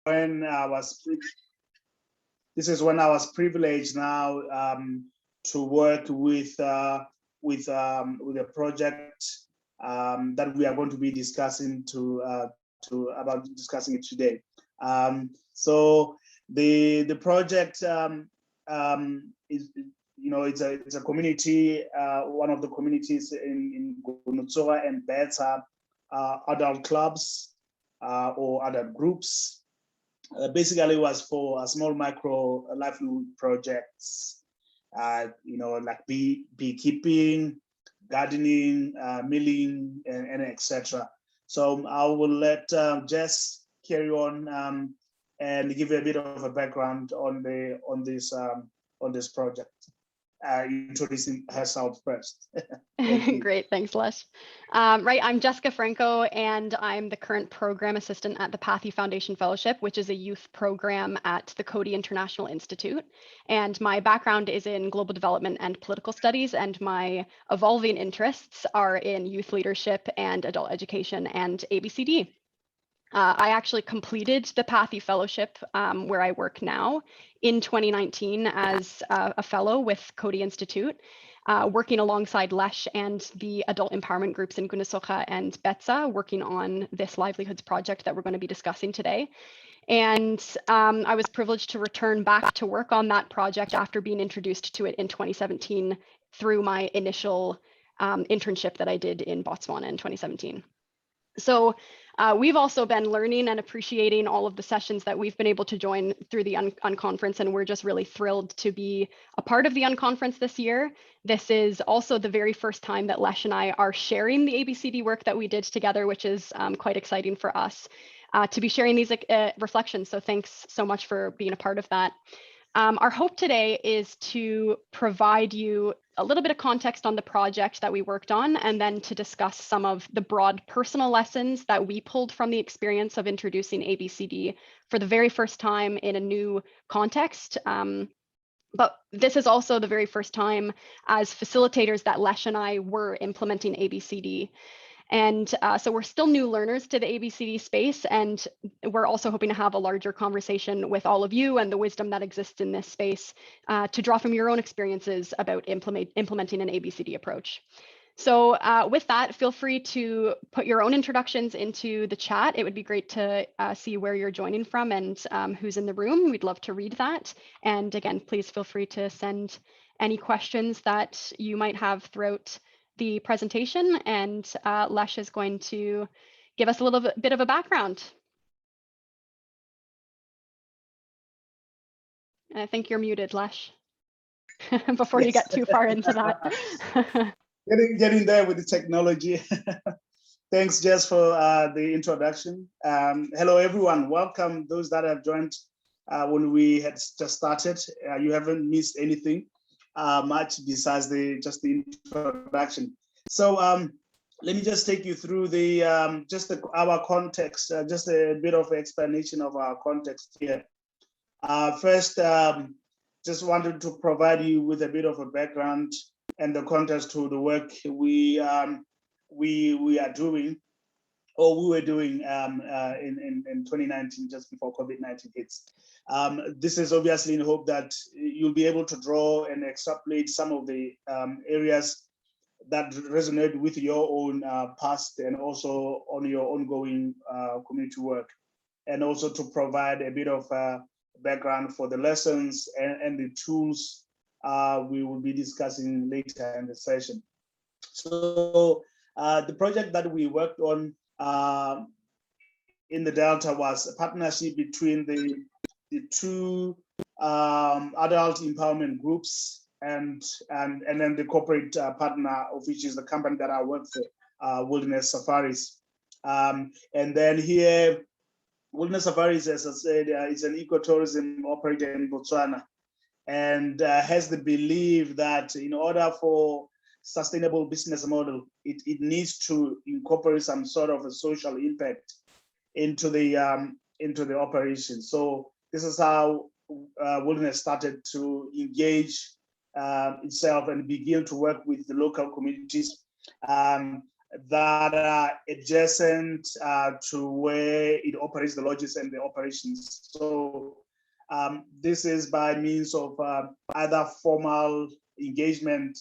when I was privileged now to work with a project that we are going to be discussing about discussing it today. So the project is, it's a community, one of the communities in Gunutsoga and Beta adult clubs or adult groups. Basically, it was for a small micro livelihood projects, like beekeeping, gardening, milling, and etc. So I will let Jess carry on and give you a bit of a background on this project. Introducing herself first. Great, thanks, Les. Right, I'm Jessica Franco, and I'm the current program assistant at the Pathy Foundation Fellowship, which is a youth program at the Coady International Institute. And my background is in global development and political studies, and my evolving interests are in youth leadership and adult education and ABCD. I actually completed the Pathy Fellowship where I work now in 2019 as a fellow with Coady Institute, working alongside Lesh and the adult empowerment groups in Gunasoka and Betsa, working on this Livelihoods project that we're going to be discussing today. And I was privileged to return back to work on that project after being introduced to it in 2017 through my initial internship that I did in Botswana in 2017. So we've also been learning and appreciating all of the sessions that we've been able to join through the Unconference, and we're just really thrilled to be a part of the Unconference this year. This is also the very first time that Lesh and I are sharing the ABCD work that we did together, which is quite exciting for us to be sharing these reflections. So thanks so much for being a part of that. Our hope today is to provide you a little bit of context on the project that we worked on, and then to discuss some of the broad personal lessons that we pulled from the experience of introducing ABCD for the very first time in a new context. But this is also the very first time as facilitators that Lesh and I were implementing ABCD. And so we're still new learners to the ABCD space, and we're also hoping to have a larger conversation with all of you and the wisdom that exists in this space to draw from your own experiences about implementing an ABCD approach. So with that, feel free to put your own introductions into the chat. It would be great to see where you're joining from and who's in the room. We'd love to read that. And again, please feel free to send any questions that you might have throughout the presentation, and Lesh is going to give us a little bit of a background. I think you're muted, Lesh, before you get too far into that. getting there with the technology. Thanks, Jess, for the introduction. Hello, everyone. Welcome those that have joined when we had just started. You haven't missed anything much besides just the introduction. So let me just take you through our context, just a bit of explanation of our context here. First, just wanted to provide you with a bit of a background and the context to the work we are doing, or we were doing in 2019, just before COVID-19 hits. This is obviously in hope that you'll be able to draw and extrapolate some of the areas that resonate with your own past and also on your ongoing community work, and also to provide a bit of background for the lessons and the tools we will be discussing later in the session. So the project that we worked on in the Delta was a partnership between the two adult empowerment groups and then the corporate partner, of which is the company that I work for, Wilderness Safaris. And then here, Wilderness Safaris, as I said, is an ecotourism operator in Botswana, and has the belief that in order for sustainable business model, it needs to incorporate some sort of a social impact into the operation. So this is how Wilderness started to engage itself and begin to work with the local communities. that are adjacent to where it operates, the lodges and the operations. So this is by means of either formal engagement,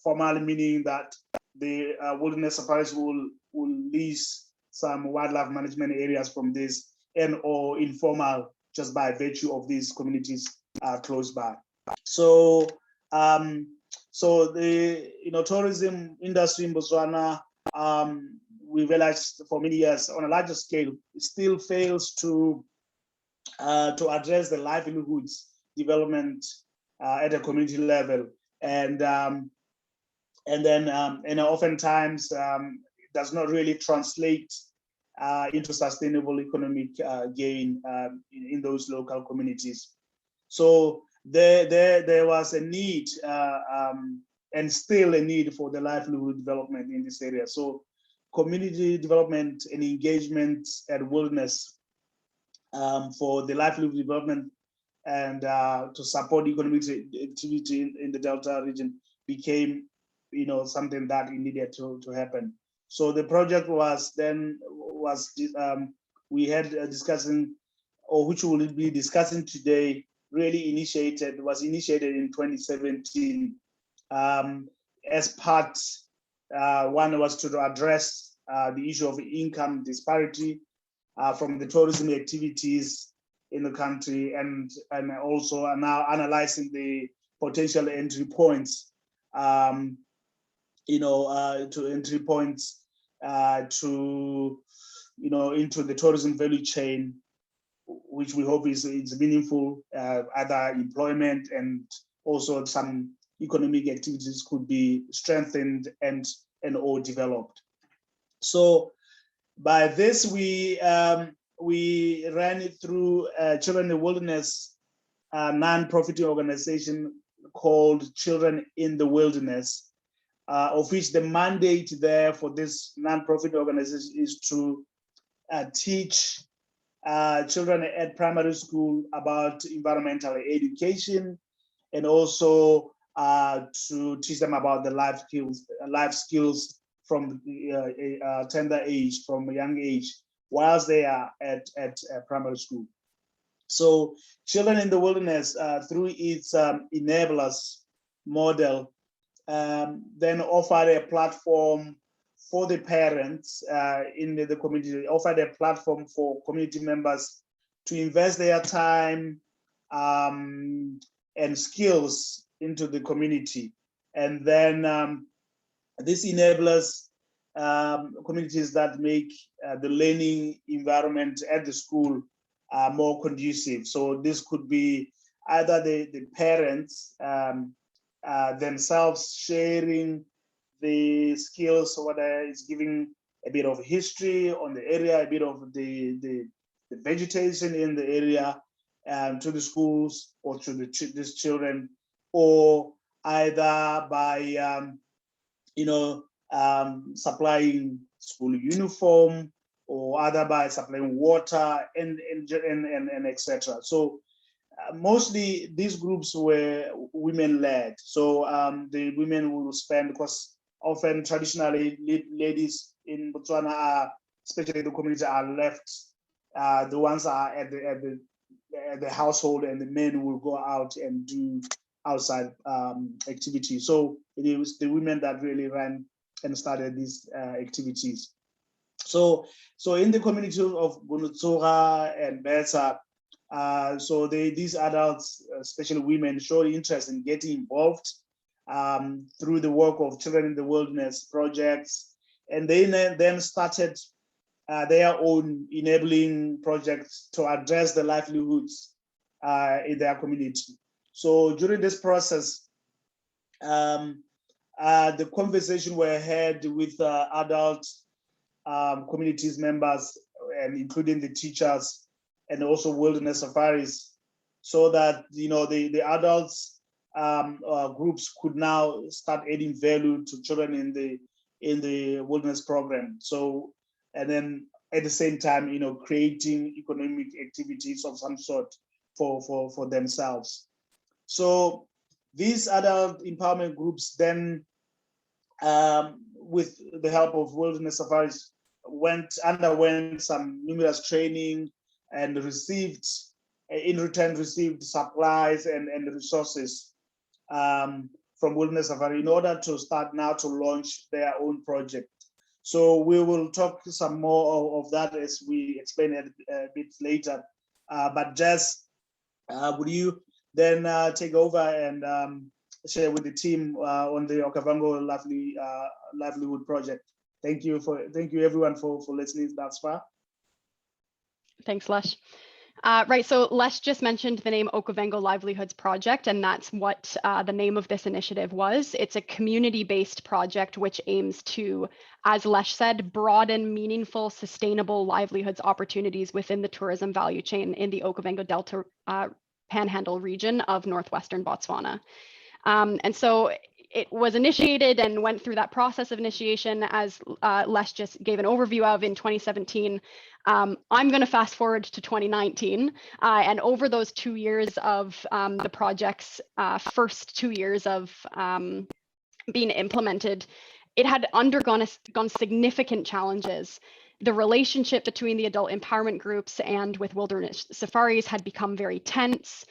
formal meaning that the wilderness safaris will lease some wildlife management areas from this, and or informal, just by virtue of these communities close by. So so the tourism industry in Botswana, we realized for many years on a larger scale, still fails to address the livelihoods development at a community level, and oftentimes does not really translate into sustainable economic gain in those local communities. So there was a need and still a need for the livelihood development in this area. So community development and engagement at wilderness for the livelihood development and to support economic activity in the Delta region became something that needed to happen. So the project was we had discussing, or which we will be discussing today, was initiated in 2017 as part, one was to address the issue of income disparity from the tourism activities in the country, and also are now analyzing the potential entry points, to entry points into the tourism value chain, which we hope is meaningful, other employment and also some economic activities could be strengthened and or developed. So by this, we ran it through Children in the Wilderness, a non-profit organization called Children in the Wilderness, of which the mandate there for this non-profit organization is to teach children at primary school about environmental education, and also to teach them about the life skills from a tender age, from a young age, whilst they are at primary school. So Children in the Wilderness, through its enablers model, then offered a platform for the parents in the community, offered a platform for community members to invest their time and skills into the community. And then this enables communities that make the learning environment at the school more conducive. So this could be either the parents themselves sharing the skills, or whether it's giving a bit of history on the area, a bit of the vegetation in the area to the schools or to these children, or either by supplying school uniform, or other by supplying water and etc. So mostly these groups were women-led. So the women will spend, because often traditionally ladies in Botswana are, especially the community, are left. The ones are at the household, and the men will go out and do outside activities. So it was the women that really ran and started these activities. So in the community of Gunutsuga and Besa, so these adults, especially women, showed interest in getting involved through the work of Children in the Wilderness projects, and they then started their own enabling projects to address the livelihoods in their community. So during this process, the conversation were had with adult communities members, and including the teachers, and also wilderness safaris, so that the adults groups could now start adding value to children in the wilderness program. So, and then at the same time, creating economic activities of some sort for themselves. So these adult empowerment groups then with the help of Wilderness Safaris, underwent some numerous training and received, in return, received supplies and resources from Wilderness Safari in order to start now to launch their own project. So we will talk some more of that as we explain it a bit later. But Jess, would you then take over and share with the team on the Okavango Livelihood project? Thank you everyone for listening thus far. Thanks, Lesh. Right, so Lesh just mentioned the name Okavango Livelihoods Project, and that's what the name of this initiative was. It's a community-based project which aims to, as Lesh said, broaden meaningful, sustainable livelihoods opportunities within the tourism value chain in the Okavango Delta Panhandle region of northwestern Botswana. And so it was initiated and went through that process of initiation, as Lesh just gave an overview of, in 2017. I'm going to fast forward to 2019, and over those 2 years of the project's first 2 years of being implemented, it had undergone significant challenges. The relationship between the adult empowerment groups and with Wilderness Safaris had become very tense.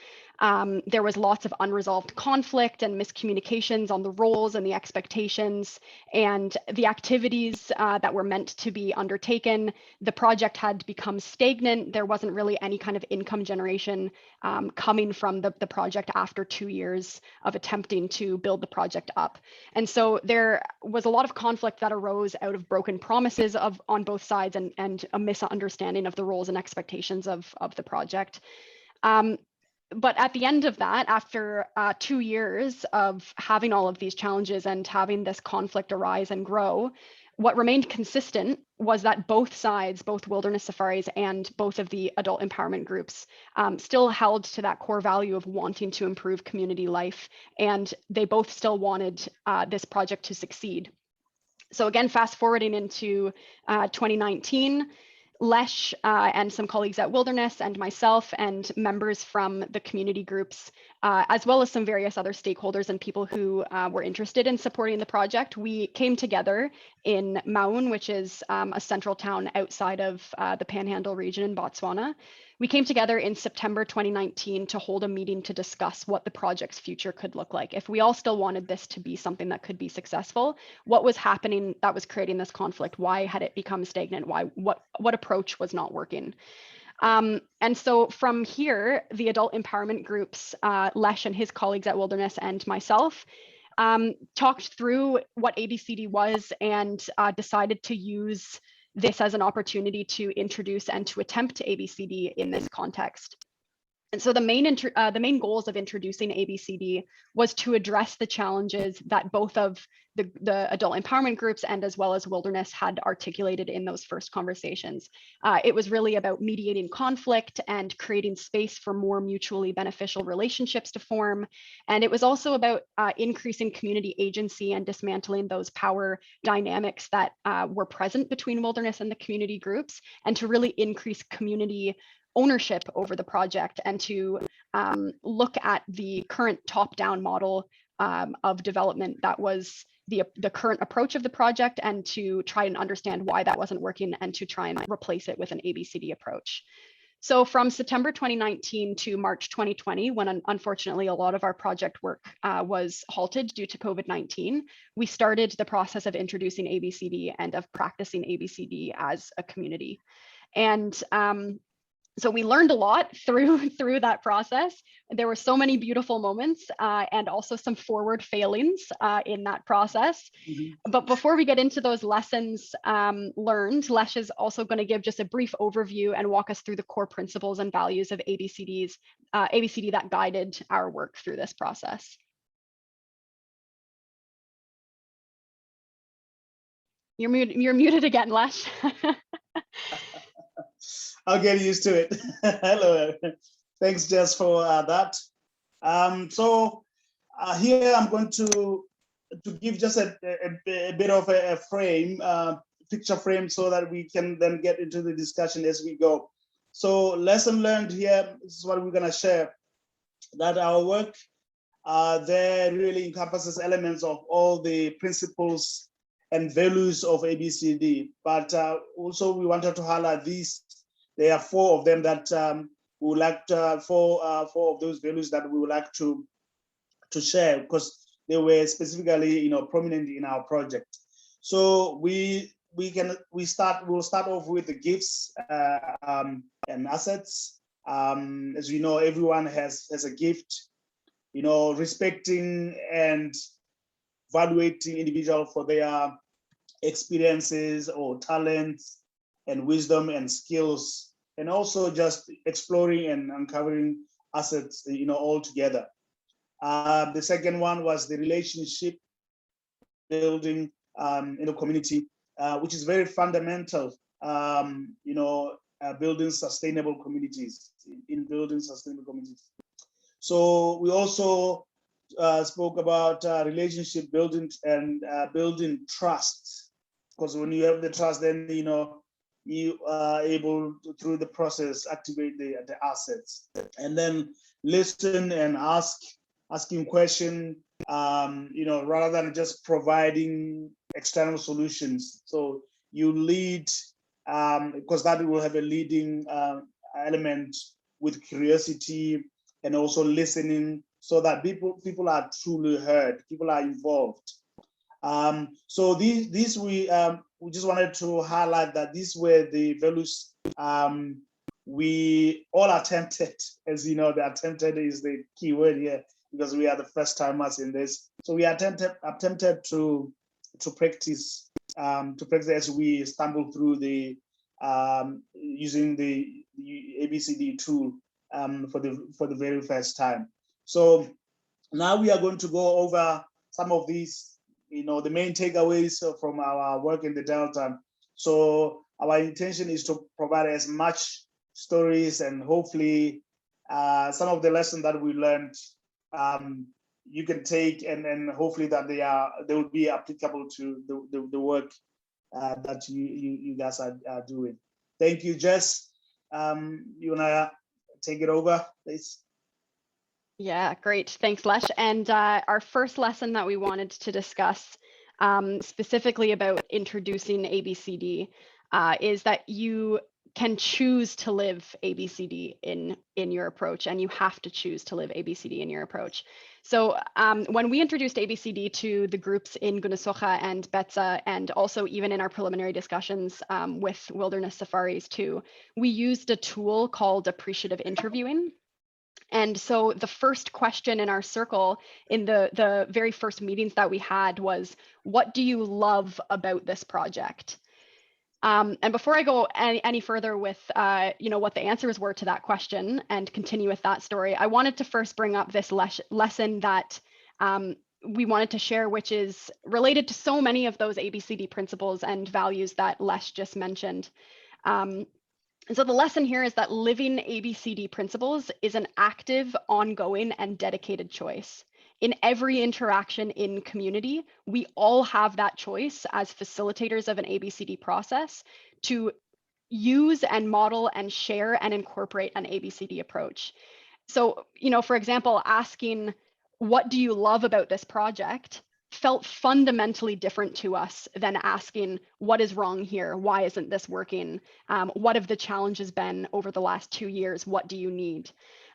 There was lots of unresolved conflict and miscommunications on the roles and the expectations and the activities that were meant to be undertaken. The project had become stagnant. There wasn't really any kind of income generation coming from the project after 2 years of attempting to build the project up. And so there was a lot of conflict that arose out of broken promises on both sides and a misunderstanding of the roles and expectations of the project. But at the end of that, after 2 years of having all of these challenges and having this conflict arise and grow, what remained consistent was that both sides, both Wilderness Safaris and both of the adult empowerment groups, still held to that core value of wanting to improve community life, and they both still wanted this project to succeed. So again, fast forwarding into 2019, Lesh and some colleagues at Wilderness and myself and members from the community groups, as well as some various other stakeholders and people who were interested in supporting the project, we came together in Maun, which is a central town outside of the Panhandle region in Botswana. We came together in September 2019 to hold a meeting to discuss what the project's future could look like. If we all still wanted this to be something that could be successful, what was happening that was creating this conflict? Why had it become stagnant? What approach was not working? And so from here, the adult empowerment groups, Lesh and his colleagues at Wilderness and myself, talked through what ABCD was and decided to use this as an opportunity to introduce and to attempt ABCD in this context. And so the main goals of introducing ABCD was to address the challenges that both of the adult empowerment groups and as well as Wilderness had articulated in those first conversations. It was really about mediating conflict and creating space for more mutually beneficial relationships to form. And it was also about increasing community agency and dismantling those power dynamics that were present between Wilderness and the community groups, and to really increase community ownership over the project, and to look at the current top-down model of development that was the current approach of the project, and to try and understand why that wasn't working and to try and replace it with an ABCD approach. So from September 2019 to March 2020, when unfortunately a lot of our project work was halted due to COVID-19, we started the process of introducing ABCD and of practicing ABCD as a community. And so we learned a lot through that process. There were so many beautiful moments and also some forward failings in that process. Mm-hmm. But before we get into those lessons learned, Lesh is also going to give just a brief overview and walk us through the core principles and values of ABCD that guided our work through this process. You're muted again, Lesh. I'll get used to it. Hello. Thanks, Jess, for that. So here I'm going to give just a bit of a frame, picture frame, so that we can then get into the discussion as we go. So lesson learned here, this is what we're going to share, that our work there really encompasses elements of all the principles and values of ABCD. But also we wanted to highlight these. There are 4 of them that we would like to, 4 of those values that we would like to share, because they were specifically, prominent in our project. So we'll start off with the gifts and assets. As you know, everyone has a gift. Respecting and evaluating individual for their experiences or talents and wisdom and skills, and also just exploring and uncovering assets, all together. The second one was the relationship building in a community, which is very fundamental, building sustainable communities, in building sustainable communities. So we also spoke about relationship building and building trust, because when you have the trust, then you are able to, through the process, activate the assets. And then listen and asking questions, rather than just providing external solutions. So you lead, because that will have a leading element with curiosity and also listening, so that people are truly heard, people are involved. So these we just wanted to highlight that these were the values we all attempted. As you know, the attempted is the key word here, because we are the first timers in this. So we attempted to practice as we stumble through the using the ABCD tool for the very first time. So now we are going to go over some of these, the main takeaways from our work in the Delta. So our intention is to provide as much stories, and hopefully some of the lessons that we learned you can take, and hopefully that they will be applicable to the work that you guys are doing. Thank you, Jess. You wanna take it over, please? Yeah, great. Thanks, Lesh. And our first lesson that we wanted to discuss specifically about introducing ABCD is that you can choose to live ABCD in your approach, and you have to choose to live ABCD in your approach. So when we introduced ABCD to the groups in Gunasocha and Betsa, and also even in our preliminary discussions with Wilderness Safaris too, we used a tool called Appreciative Interviewing. And so the first question in our circle in the very first meetings that we had was, what do you love about this project? And before I go any further with what the answers were to that question and continue with that story, I wanted to first bring up this lesson that we wanted to share, which is related to so many of those ABCD principles and values that Les just mentioned. And so the lesson here is that living ABCD principles is an active, ongoing, and dedicated choice. In every interaction in community, we all have that choice as facilitators of an ABCD process to use and model and share and incorporate an ABCD approach. So, for example, asking, what do you love about this project, felt fundamentally different to us than asking, what is wrong here? Why isn't this working? What have the challenges been over the last 2 years? What do you need?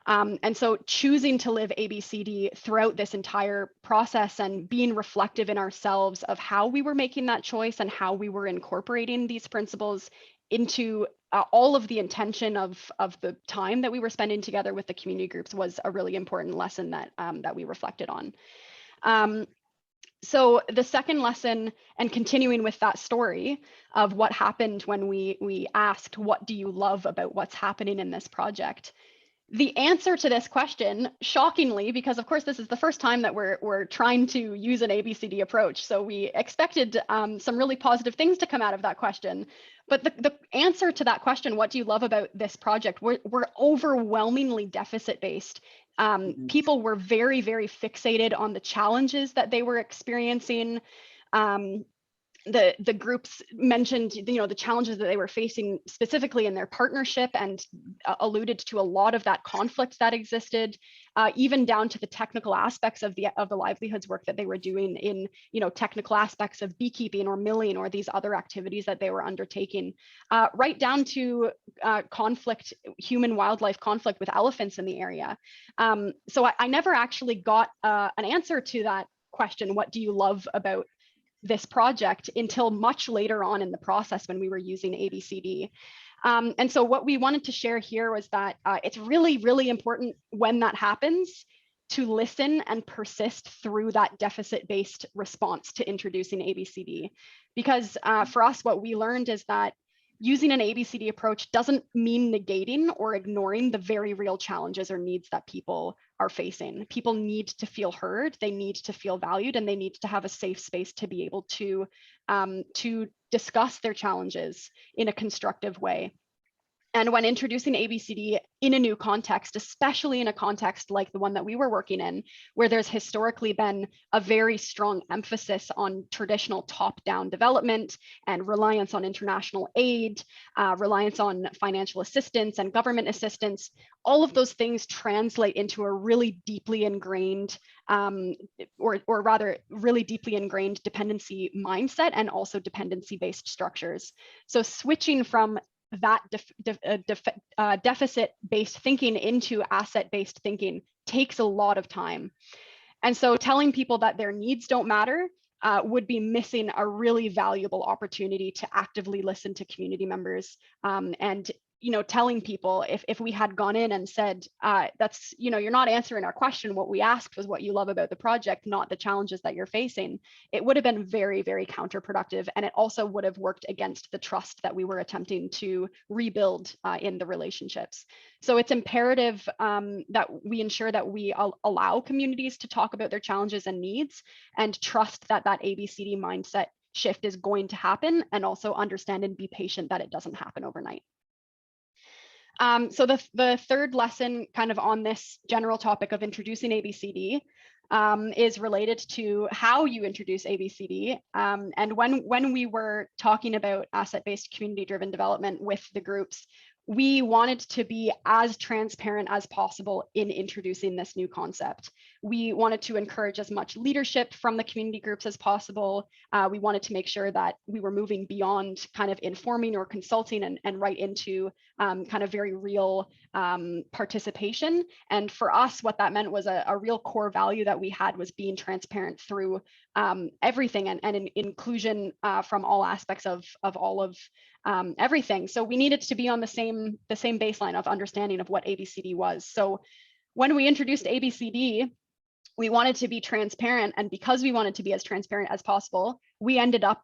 And so choosing to live ABCD throughout this entire process and being reflective in ourselves of how we were making that choice and how we were incorporating these principles into all of the intention of the time that we were spending together with the community groups was a really important lesson that we reflected on. So the second lesson, and continuing with that story of what happened when we asked, what do you love about what's happening in this project? The answer to this question, shockingly, because of course this is the first time that we're trying to use an ABCD approach, so we expected some really positive things to come out of that question. But the answer to that question, what do you love about this project, we're overwhelmingly deficit-based. People were very, very fixated on the challenges that they were experiencing. The groups mentioned, the challenges that they were facing specifically in their partnership, and alluded to a lot of that conflict that existed. even down to the technical aspects of the livelihoods work that they were doing in, technical aspects of beekeeping or milling or these other activities that they were undertaking, right down to conflict, human-wildlife conflict with elephants in the area. So I never actually got an answer to that question, what do you love about this project, until much later on in the process when we were using ABCD. And so what we wanted to share here was that it's really, really important when that happens to listen and persist through that deficit-based response to introducing ABCD. Because for us, what we learned is that using an ABCD approach doesn't mean negating or ignoring the very real challenges or needs that people are facing. People need to feel heard, they need to feel valued, and they need to have a safe space to be able to discuss their challenges in a constructive way. And when introducing ABCD in a new context, especially in a context like the one that we were working in, where there's historically been a very strong emphasis on traditional top-down development and reliance on international aid, reliance on financial assistance and government assistance, all of those things translate into a really deeply ingrained, or rather really deeply ingrained dependency mindset and also dependency-based structures. So switching from that deficit-based thinking into asset-based thinking takes a lot of time. And so telling people that their needs don't matter would be missing a really valuable opportunity to actively listen to community members, and telling people, if we had gone in and said, that's, you're not answering our question, what we asked was what you love about the project, not the challenges that you're facing, it would have been very, very counterproductive. And it also would have worked against the trust that we were attempting to rebuild in the relationships. So it's imperative that we ensure that we allow communities to talk about their challenges and needs, and trust that that ABCD mindset shift is going to happen, and also understand and be patient that it doesn't happen overnight. So the third lesson kind of on this general topic of introducing ABCD is related to how you introduce ABCD. And when we were talking about asset-based community-driven development with the groups, we wanted to be as transparent as possible in introducing this new concept. We wanted to encourage as much leadership from the community groups as possible. We wanted to make sure that we were moving beyond kind of informing or consulting and right into kind of very real participation. And for us, what that meant was a real core value that we had was being transparent through everything, and an inclusion from all aspects of all of everything. So we needed to be on the same baseline of understanding of what ABCD was. So when we introduced ABCD, we wanted to be transparent, and because we wanted to be as transparent as possible, we ended up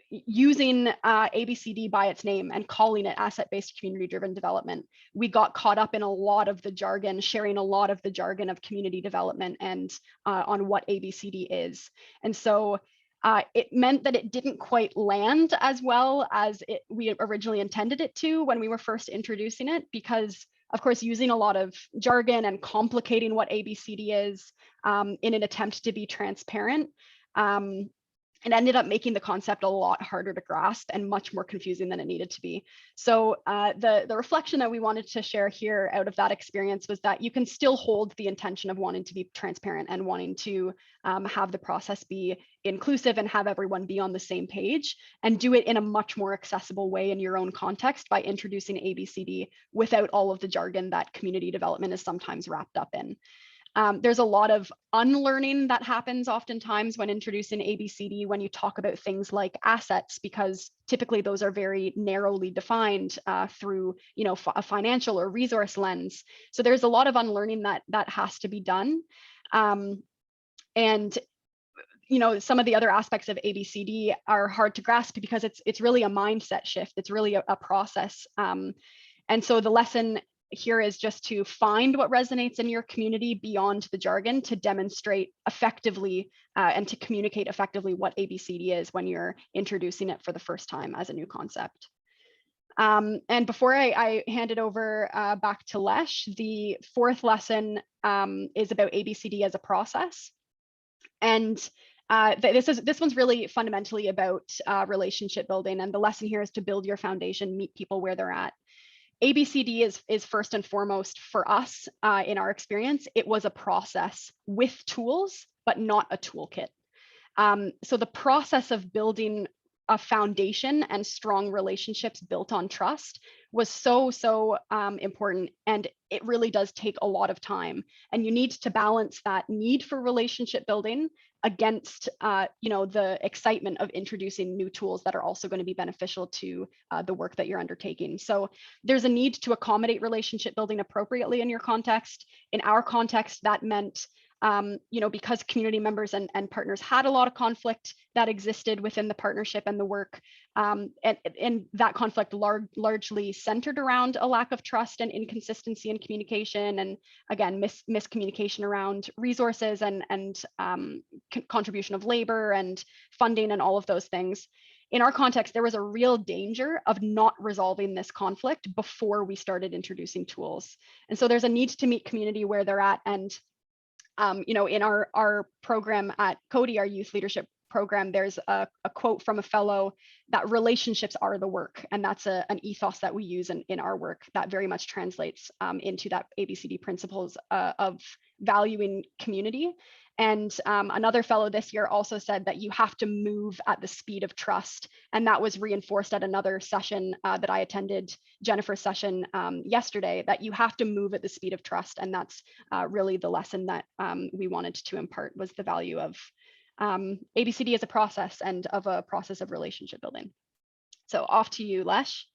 using ABCD by its name and calling it asset-based community-driven development. We got caught up in a lot of the jargon, sharing a lot of the jargon of community development and on what ABCD is. And so it meant that it didn't quite land as well as we originally intended it to when we were first introducing it, because of course, using a lot of jargon and complicating what ABCD is in an attempt to be transparent, it ended up making the concept a lot harder to grasp and much more confusing than it needed to be. So the reflection that we wanted to share here out of that experience was that you can still hold the intention of wanting to be transparent and wanting to have the process be inclusive and have everyone be on the same page, and do it in a much more accessible way in your own context by introducing ABCD without all of the jargon that community development is sometimes wrapped up in. There's a lot of unlearning that happens oftentimes when introducing ABCD when you talk about things like assets, because typically those are very narrowly defined through a financial or resource lens. So there's a lot of unlearning that has to be done. And some of the other aspects of ABCD are hard to grasp because it's really a mindset shift. It's really a process. And so the lesson here is just to find what resonates in your community beyond the jargon, to demonstrate effectively and to communicate effectively what ABCD is when you're introducing it for the first time as a new concept. And before I hand it over back to Lesh, the fourth lesson is about ABCD as a process. And this one's really fundamentally about relationship building. And the lesson here is to build your foundation, meet people where they're at. ABCD is first and foremost for us, in our experience, it was a process with tools, but not a toolkit. So the process of building a foundation and strong relationships built on trust was so important, and it really does take a lot of time. And you need to balance that need for relationship building against the excitement of introducing new tools that are also going to be beneficial to the work that you're undertaking. So there's a need to accommodate relationship building appropriately in your context. In our context, that meant because community members and partners had a lot of conflict that existed within the partnership and the work, and that conflict largely centered around a lack of trust and inconsistency in communication, and again, miscommunication around resources and contribution of labor and funding and all of those things. In our context, there was a real danger of not resolving this conflict before we started introducing tools. And so there's a need to meet community where they're at. And in our program at Coady, our youth leadership program, there's a quote from a fellow that relationships are the work. And that's an ethos that we use in our work that very much translates into that ABCD principles of valuing community. And another fellow this year also said that you have to move at the speed of trust. And that was reinforced at another session that I attended, Jennifer's session yesterday, that you have to move at the speed of trust. And that's really the lesson that we wanted to impart, was the value of ABCD as a process and of a process of relationship building. So off to you, Lesh.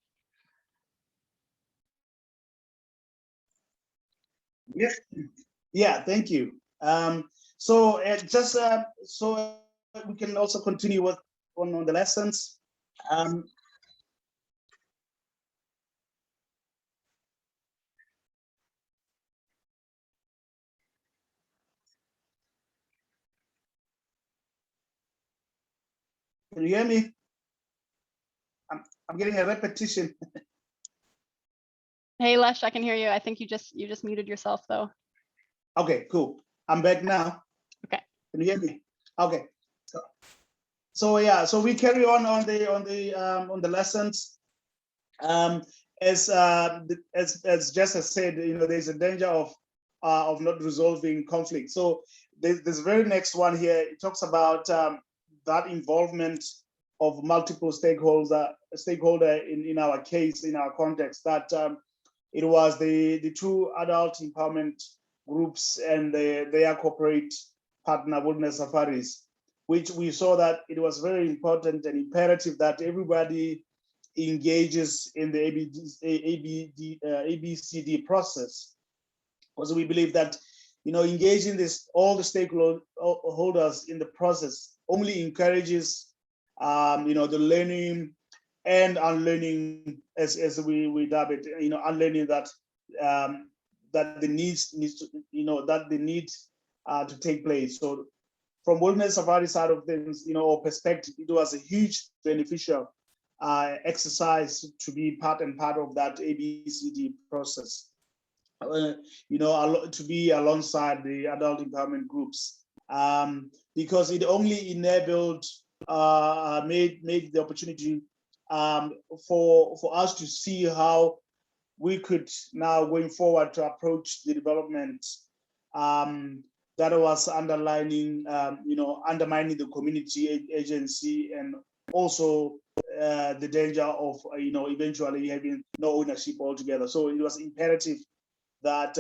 Yes. Yeah, thank you. So so we can also continue with on the lessons. Can you hear me? I'm getting a repetition. Hey, Lesh, I can hear you. I think you just muted yourself though. Okay, cool. I'm back now. Okay. Can you hear me? Okay. So yeah, so we carry on the lessons. As Jess has said, there's a danger of not resolving conflict. So this very next one here, it talks about that involvement of multiple stakeholder in our case, in our context, that it was the two adult empowerment groups and their corporate partner Wilderness Safaris, which we saw that it was very important and imperative that everybody engages in the ABCD process, because we believe that engaging all the stakeholders in the process only encourages the learning and unlearning, as we dub it, unlearning that that the needs to take place. So from Wilderness Safari side of things, or perspective, it was a huge beneficial exercise to be part of that ABCD process. To be alongside the adult empowerment groups, because it only enabled, made the opportunity for us to see how we could now, going forward, to approach the development that was undermining the community agency, and also the danger of eventually having no ownership altogether. So it was imperative that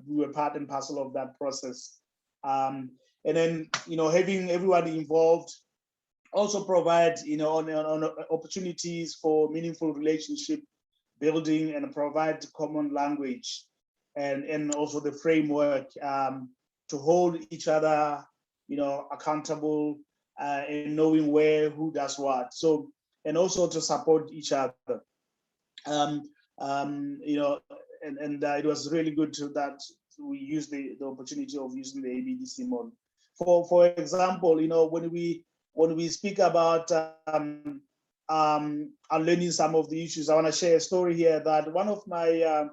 we were part and parcel of that process, and then having everybody involved also provide on opportunities for meaningful relationship building, and provide common language and also the framework to hold each other accountable, and knowing who does what. So, and also to support each other. It was really good that we used the opportunity of using the ABDC model. For example, when we speak about unlearning some of the issues, I want to share a story here that one of my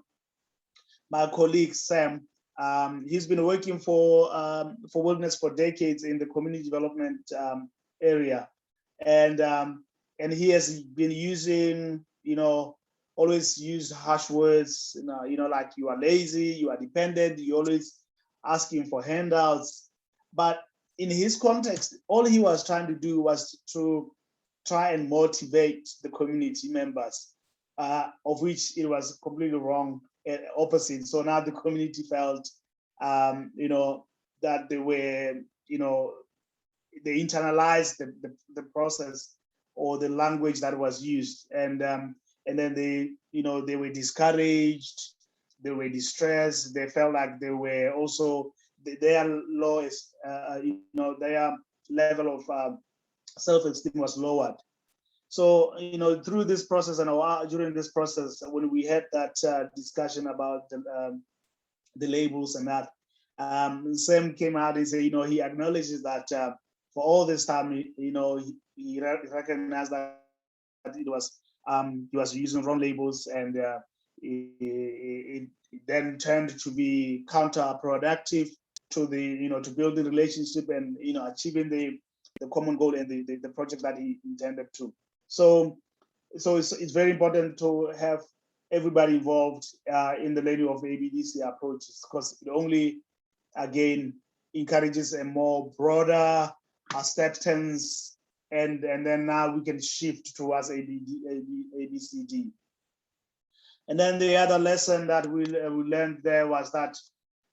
colleagues, Sam, he's been working for Wilderness for decades in the community development area, and he has been using always use harsh words, like you are lazy, you are dependent, you always asking for handouts. But in his context, all he was trying to do was to try and motivate the community members, of which it was completely wrong, opposite. So now the community felt, that they were, they internalized the process or the language that was used, and then they were discouraged, they were distressed, they felt like they were also their lowest, their level of self-esteem was lowered. So through this process and during this process, when we had that discussion about the labels and that, Sam came out and said, he acknowledges that for all this time, he recognized that it was he was using wrong labels, and it then turned to be counterproductive to the to build the relationship and achieving the common goal and the project that he intended to. So it's very important to have everybody involved in the learning of ABDC approaches, because it only again encourages a more broader acceptance, and then now we can shift towards ABCD. And then the other lesson that we learned there was that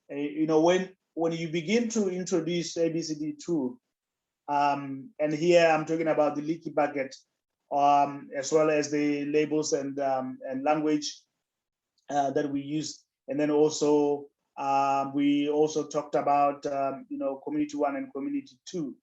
when you begin to introduce ABCD tool, and here I'm talking about the leaky bucket, as well as the labels and language that we use, and then also we also talked about community 1 and community 2.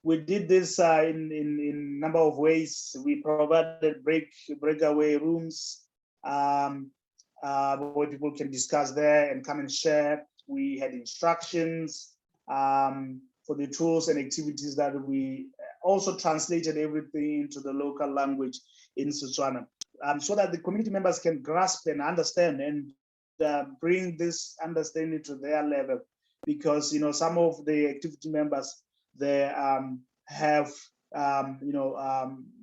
We did this in a number of ways. We provided breakaway rooms where people can discuss there and come and share. We had instructions for the tools and activities that we also translated everything into the local language in Setswana, so that the community members can grasp and understand and bring this understanding to their level, because some of the activity members, they have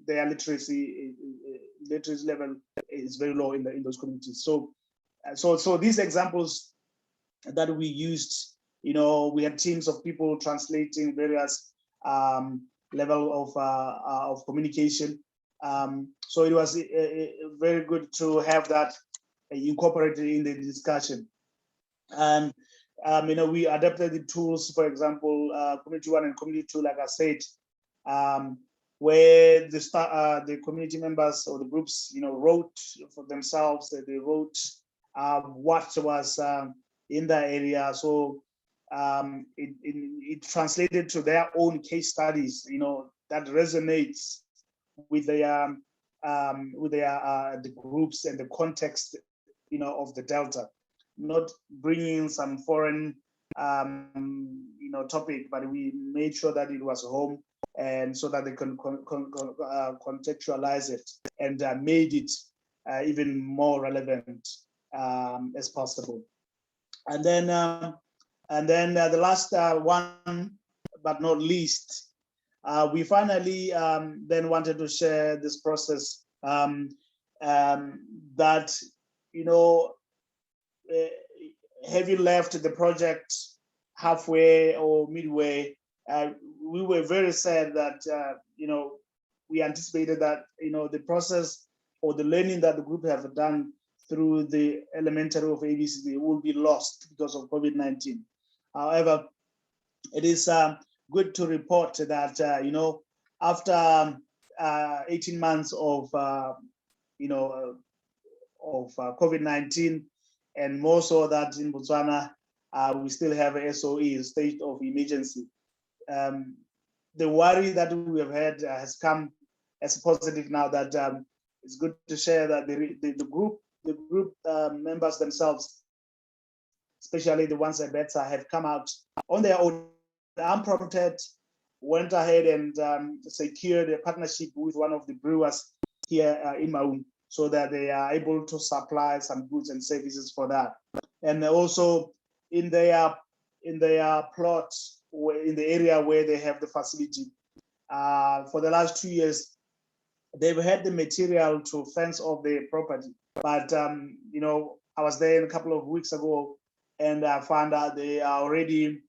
their literacy level is very low in those communities. So these examples that we used, we had teams of people translating various level of communication. So it was very good to have that incorporated in the discussion. And we adapted the tools, for example, community 1 and community 2, like I said, where the community members or the groups, wrote for themselves. They wrote what was in the area. So it translated to their own case studies, that resonates with their the groups and the context, of the Delta, not bringing some foreign, topic, but we made sure that it was home, and so that they can contextualize it and made it even more relevant as possible. And then the last one, but not least, we finally then wanted to share this process that, having left the project halfway or midway, we were very sad that, we anticipated that, the process or the learning that the group have done through the elementary of ABCD will be lost because of COVID-19. However, it is good to report that, after 18 months of COVID-19, and more so that in Botswana, we still have a SOE, state of emergency. The worry that we have had has come as positive now, that it's good to share that the group members themselves, especially the ones at Betsa, have come out on their own, unprompted, went ahead and secured a partnership with one of the brewers here in Maun, so that they are able to supply some goods and services for that. And also in their plots, in the area where they have the facility, for the last 2 years, they've had the material to fence off the property. But, you know, I was there a couple of weeks ago and I found out they are already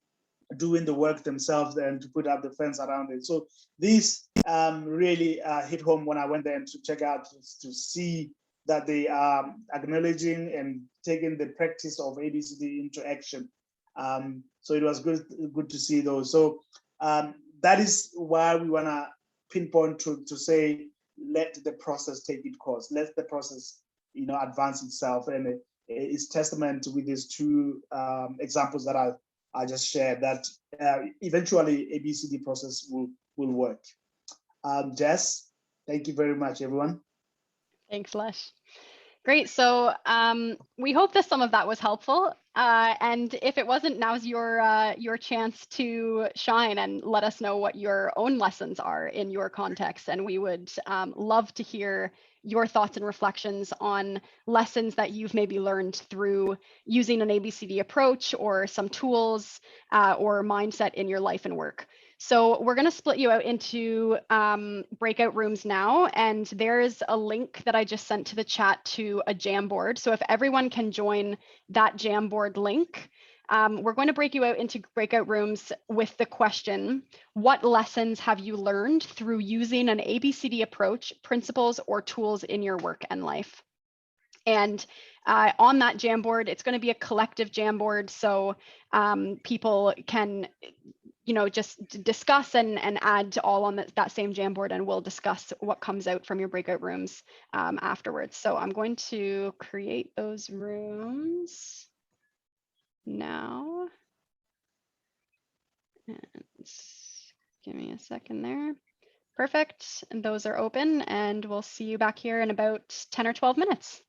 doing the work themselves and to put up the fence around it. So this really hit home when I went there to check out to see that they are acknowledging and taking the practice of ABCD into action. So it was good to see those. So that is why we want to pinpoint to say, let the process take its course. Let the process, you know, advance itself. And it's testament with these two examples that I just shared that eventually ABCD process will work. Jess, thank you very much, everyone. Thanks, Lesh. Great. So we hope that some of that was helpful. And if it wasn't, now's your chance to shine and let us know what your own lessons are in your context. And we would love to hear your thoughts and reflections on lessons that you've maybe learned through using an ABCD approach or some tools or mindset in your life and work. So we're going to split you out into breakout rooms now, and there's a link that I just sent to the chat to a Jamboard. So if everyone can join that Jamboard link, we're going to break you out into breakout rooms with the question, what lessons have you learned through using an ABCD approach, principles, or tools in your work and life? And on that Jamboard, it's going to be a collective Jamboard, so people can just discuss and add all on that same Jamboard, and we'll discuss what comes out from your breakout rooms afterwards. So I'm going to create those rooms now. And give me a second there. Perfect. And those are open, and we'll see you back here in about 10 or 12 minutes.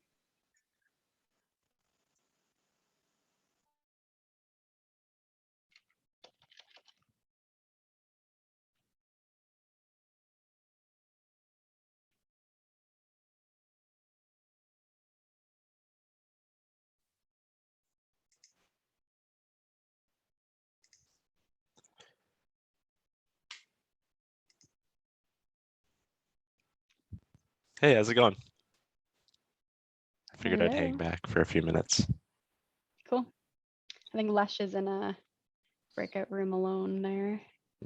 Hey, how's it going? I figured I'd Hello. hang back for a few minutes. Cool. I think Lesh is in a breakout room alone there.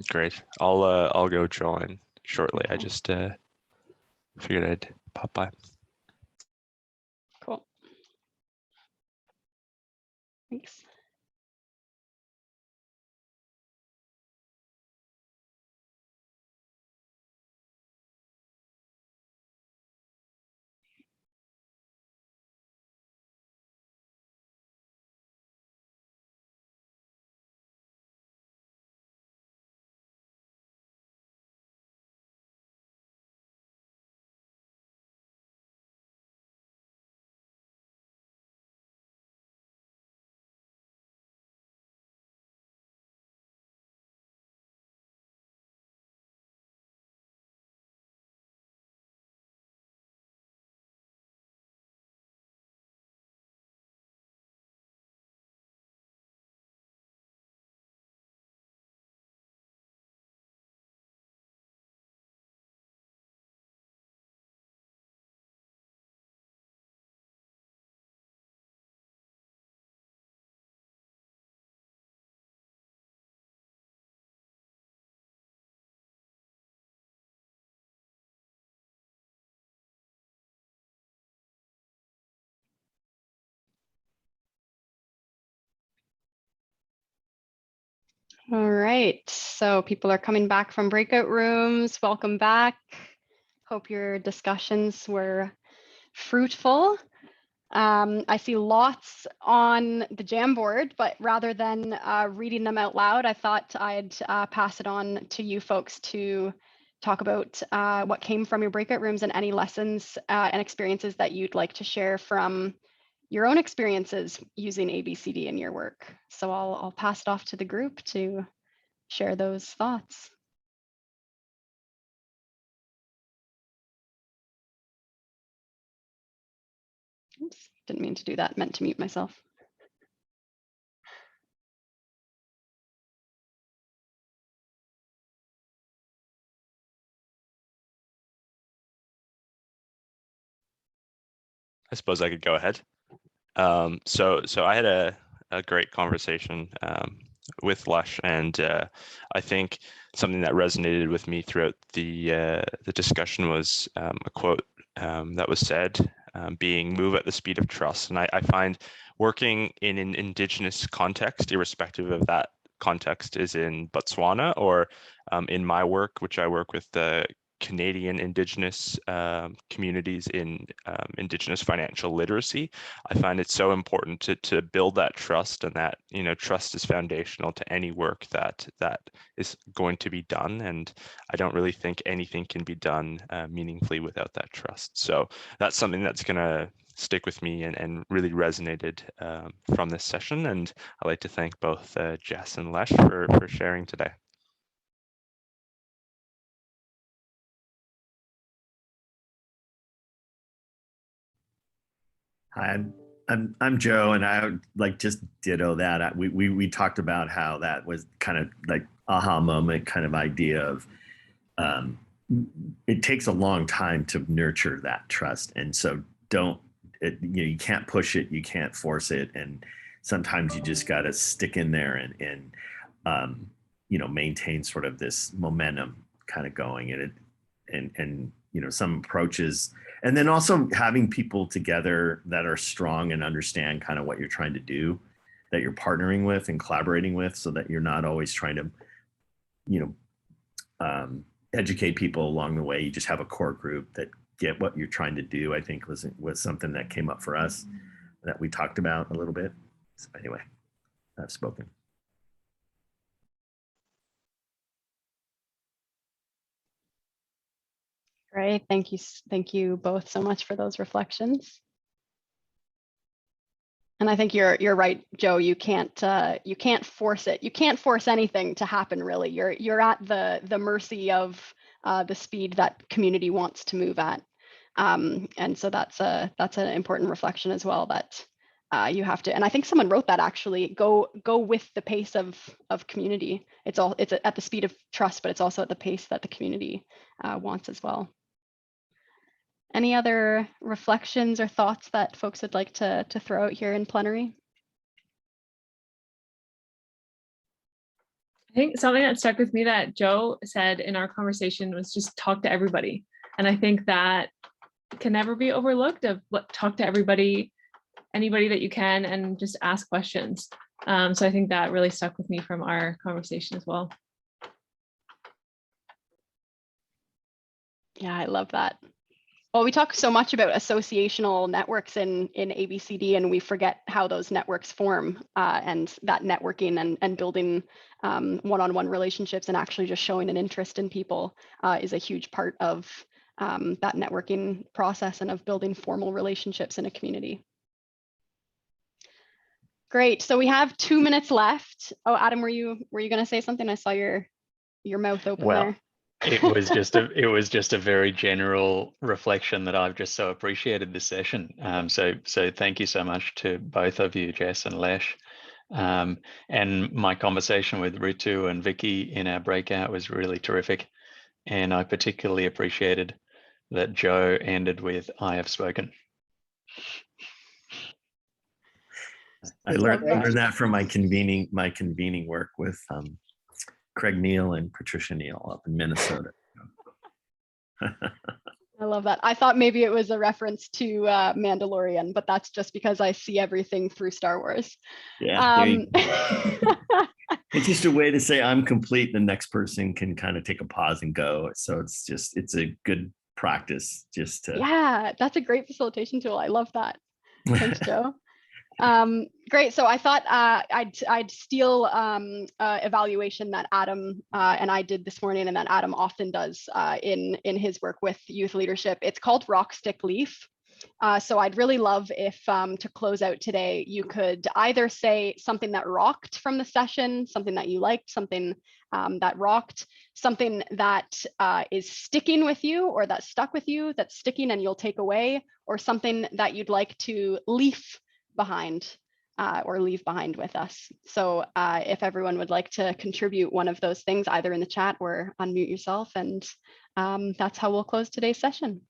Great. I'll go join shortly. Okay. I just figured I'd pop by. Cool. Thanks. All right, so people are coming back from breakout rooms. Welcome back. Hope your discussions were fruitful. I see lots on the Jamboard, but rather than reading them out loud, I thought I'd pass it on to you folks to talk about what came from your breakout rooms and any lessons and experiences that you'd like to share from your own experiences using ABCD in your work. So I'll pass it off to the group to share those thoughts. Oops, didn't mean to do that, meant to mute myself. I suppose I could go ahead. So I had a great conversation with Lush, and I think something that resonated with me throughout the discussion was a quote that was said, being "move at the speed of trust." And I find working in an Indigenous context, irrespective of that context is in Botswana or in my work, which I work with the Canadian Indigenous communities in Indigenous financial literacy. I find it so important to build that trust, and that, you know, trust is foundational to any work that is going to be done. And I don't really think anything can be done meaningfully without that trust. So that's something that's going to stick with me and really resonated from this session. And I'd like to thank both Jess and Lesh for sharing today. Hi, I'm Joe, and I would like just ditto that. We talked about how that was kind of like aha moment kind of idea of it takes a long time to nurture that trust, and so you can't push it, you can't force it, and sometimes you just got to stick in there and maintain sort of this momentum kind of going, and some approaches. And then also having people together that are strong and understand kind of what you're trying to do, that you're partnering with and collaborating with, so that you're not always trying to, educate people along the way. You just have a core group that get what you're trying to do. I think was something that came up for us that we talked about a little bit. So anyway, I've spoken. Great, thank you both so much for those reflections. And I think you're right, Joe. You can't force it. You can't force anything to happen, really. You're at the mercy of the speed that community wants to move at, and so that's an important reflection as well. That you have to. And I think someone wrote that actually. Go with the pace of community. It's at the speed of trust, but it's also at the pace that the community wants as well. Any other reflections or thoughts that folks would like to throw out here in plenary? I think something that stuck with me that Joe said in our conversation was just talk to everybody. And I think that can never be overlooked, of talk to everybody, anybody that you can, and just ask questions. So I think that really stuck with me from our conversation as well. Yeah, I love that. Well, we talk so much about associational networks in ABCD, and we forget how those networks form, and that networking and building one-on-one relationships and actually just showing an interest in people is a huge part of that networking process and of building formal relationships in a community. Great, so we have 2 minutes left. Oh, Adam, were you going to say something? I saw your mouth open there. It was just a very general reflection that I've just so appreciated this session. So thank you so much to both of you, Jess and Lesh. And my conversation with Ritu and Vicky in our breakout was really terrific. And I particularly appreciated that Joe ended with "I have spoken." I learned that from my convening work with Craig Neal and Patricia Neal up in Minnesota. I love that. I thought maybe it was a reference to Mandalorian, but that's just because I see everything through Star Wars. Yeah, it's just a way to say I'm complete. The next person can kind of take a pause and go. So it's a good practice just to. Yeah, that's a great facilitation tool. I love that. Thanks, Joe. Great. So I thought I'd steal evaluation that Adam and I did this morning, and that Adam often does in his work with youth leadership. It's called Rock, Stick, Leaf. So I'd really love if to close out today, you could either say something that rocked from the session, something that you liked, something that rocked, something that is sticking with you or that stuck with you, that's sticking and you'll take away, or something that you'd like to leaf behind or leave behind with us. So if everyone would like to contribute one of those things, either in the chat or unmute yourself, and that's how we'll close today's session.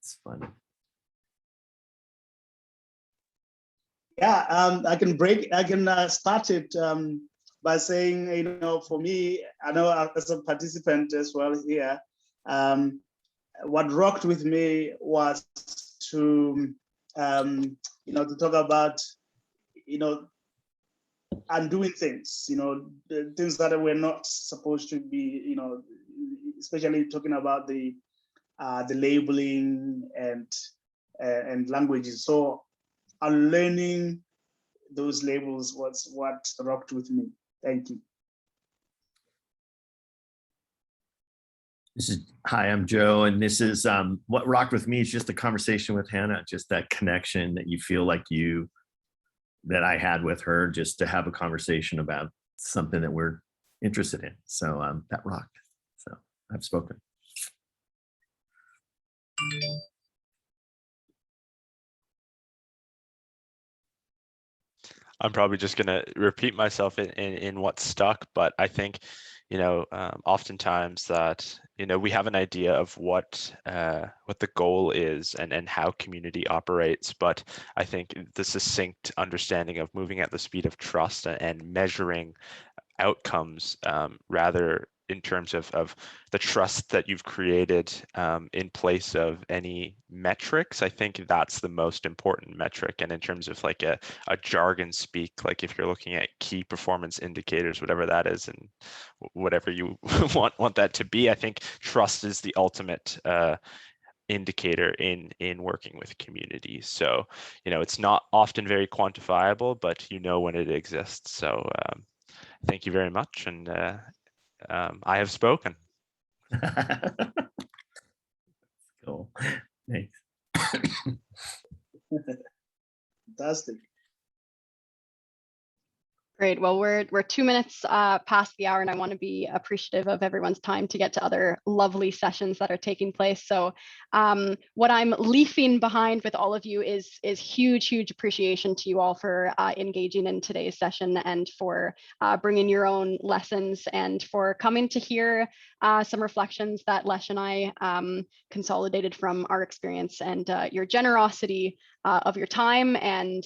It's funny. Yeah, I can start it by saying, you know, for me, I know as a participant as well here, what rocked with me was to, you know, to talk about, you know, undoing things, you know, the things that were not supposed to be, you know, especially talking about the labeling and languages. So unlearning those labels was what rocked with me. Thank you. Hi, I'm Joe, and this is what rocked with me is just a conversation with Hannah, just that connection that you feel like that I had with her, just to have a conversation about something that we're interested in. So that rocked. So I've spoken. I'm probably just going to repeat myself in what stuck, but I think, you know, oftentimes that, you know, we have an idea of what the goal is and how community operates, but I think the succinct understanding of moving at the speed of trust and measuring outcomes rather in terms of the trust that you've created in place of any metrics. I think that's the most important metric. And in terms of like a jargon speak, like if you're looking at key performance indicators, whatever that is, and whatever you want that to be, I think trust is the ultimate indicator in working with communities. So, you know, it's not often very quantifiable, but you know when it exists. So thank you very much. And I have spoken. Cool. Thanks. Fantastic. Great. Well, we're 2 minutes past the hour, and I want to be appreciative of everyone's time to get to other lovely sessions that are taking place. So what I'm leafing behind with all of you is huge appreciation to you all for engaging in today's session and for bringing your own lessons and for coming to hear some reflections that Lesh and I consolidated from our experience, and your generosity of your time and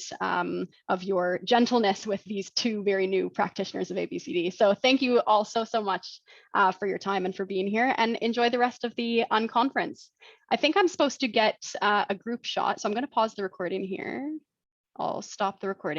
of your gentleness with these two very new practitioners of ABCD. So thank you all so much for your time and for being here, and enjoy the rest of the unconference. I think I'm supposed to get a group shot, so I'm going to pause the recording here. I'll stop the recording.